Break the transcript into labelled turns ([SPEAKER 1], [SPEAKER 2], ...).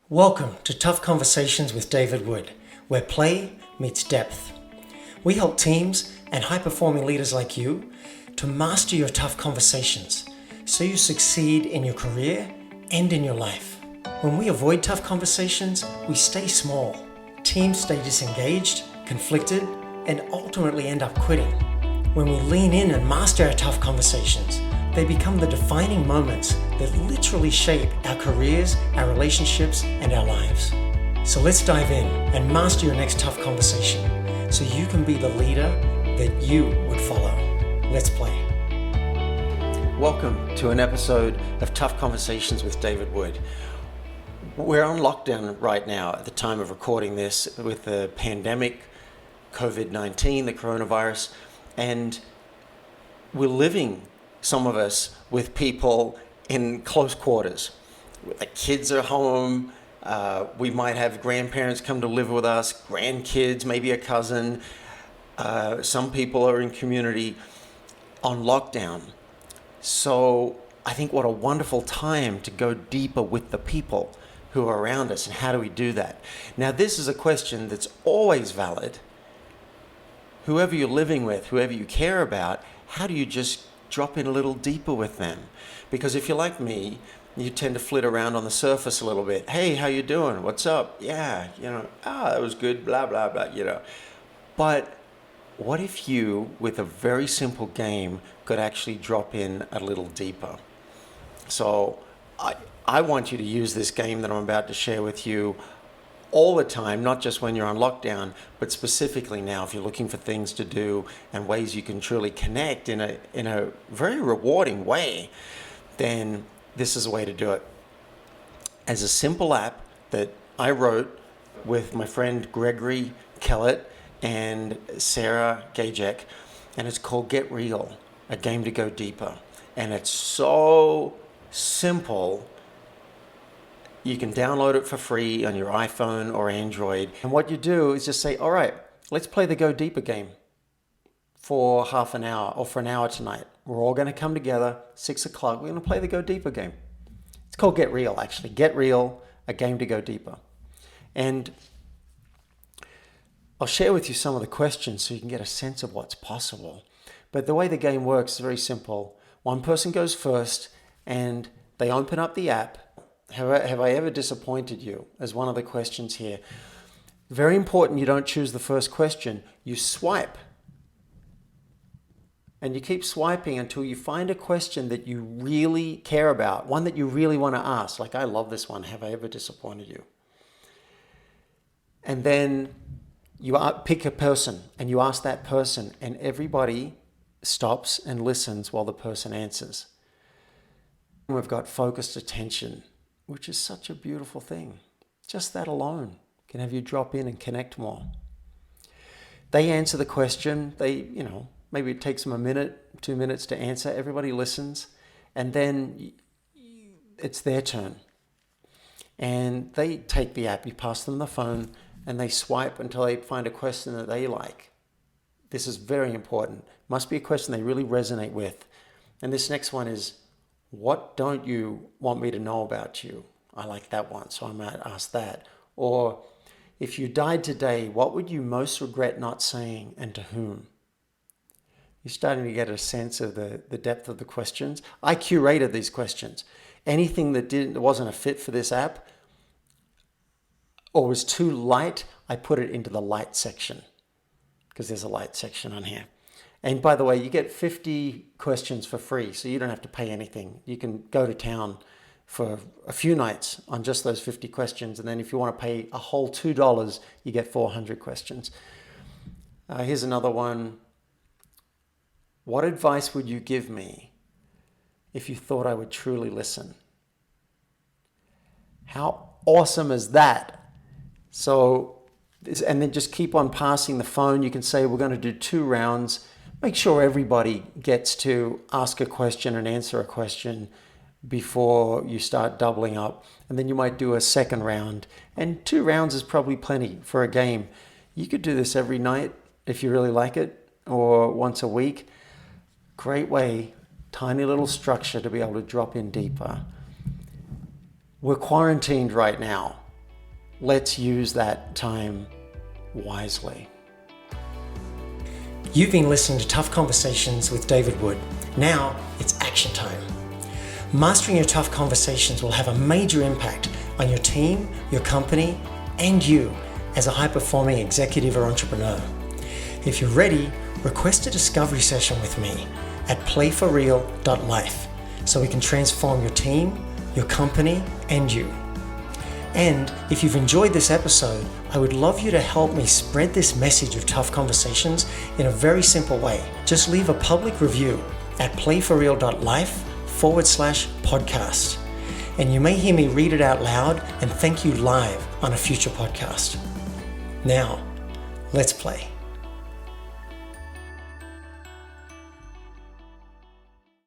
[SPEAKER 1] Welcome to Tough Conversations with David Wood, where play meets depth. We help teams and high-performing leaders like you to master your tough conversations so you succeed in your career and in your life. When we avoid tough conversations, we stay small. Teams stay disengaged, conflicted, and ultimately end up quitting. When we lean in and master our tough conversations, they become the defining moments that literally shape our careers, our relationships, and our lives. So let's dive in and master your next tough conversation so you can be the leader that you would follow. Let's play. Welcome to an episode of Tough Conversations with David Wood. We're on lockdown right now at the time of recording this with the pandemic, COVID-19, the coronavirus, and we're living, some of us, with people in close quarters. The kids are home. We might have grandparents come to live with us, grandkids, maybe a cousin. Some people are in community on lockdown. So I think what a wonderful time to go deeper with the people who are around us. And how do we do that? Now, this is a question that's always valid. Whoever you're living with, whoever you care about, how do you just drop in a little deeper with them? Because if you're like me, you tend to flit around on the surface a little bit. Hey, how you doing? What's up? Yeah, that was good, blah, blah, blah, But what if you, with a very simple game, could actually drop in a little deeper? So I want you to use this game that I'm about to share with you all the time, not just when you're on lockdown, but specifically now if you're looking for things to do and ways you can truly connect in a very rewarding way, then this is a way to do it. As a simple app that I wrote with my friend Gregory Kellett and Sarah Gajek, and it's called Get Real, a game to go deeper. And it's so simple. You can download it for free on your iPhone or Android. And what you do is just say, all right, let's play the Go Deeper game for half an hour or for an hour tonight. We're all going to come together, 6 o'clock. We're going to play the Go Deeper game. It's called Get Real, actually. Get Real, a game to go deeper. And I'll share with you some of the questions so you can get a sense of what's possible. But the way the game works is very simple. One person goes first and they open up the app. Have I ever disappointed you? As one of the questions here. Very important, you don't choose the first question. You swipe. And you keep swiping until you find a question that you really care about, one that you really want to ask. Like, I love this one. Have I ever disappointed you? And then you pick a person and you ask that person, and everybody stops and listens while the person answers. We've got focused attention, which is such a beautiful thing. Just that alone can have you drop in and connect more. They answer the question. Maybe it takes them a minute, 2 minutes to answer. Everybody listens. And then it's their turn. And they take the app. You pass them the phone and they swipe until they find a question that they like. This is very important. Must be a question they really resonate with. And this next one is, what don't you want me to know about you? I like that one, so I might ask that. Or, if you died today, what would you most regret not saying and to whom? You're starting to get a sense of the depth of the questions. I curated these questions. Anything that wasn't a fit for this app or was too light, I put it into the light section because there's a light section on here. And by the way, you get 50 questions for free, so you don't have to pay anything. You can go to town for a few nights on just those 50 questions. And then if you want to pay a whole $2, you get 400 questions. Here's another one. What advice would you give me if you thought I would truly listen? How awesome is that? And then just keep on passing the phone. You can say we're going to do 2 rounds. Make sure everybody gets to ask a question and answer a question before you start doubling up. And then you might do a second round. And 2 rounds is probably plenty for a game. You could do this every night if you really like it, or once a week. Great way, tiny little structure to be able to drop in deeper. We're quarantined right now. let's use that time wisely.
[SPEAKER 2] You've been listening to Tough Conversations with David Wood. Now it's action time. Mastering your tough conversations will have a major impact on your team, your company, and you as a high-performing executive or entrepreneur. If you're ready, request a discovery session with me at playforreal.life so we can transform your team, your company, and you. And if you've enjoyed this episode, I would love you to help me spread this message of tough conversations in a very simple way. Just leave a public review at playforreal.life/podcast. And you may hear me read it out loud and thank you live on a future podcast. Now, let's play.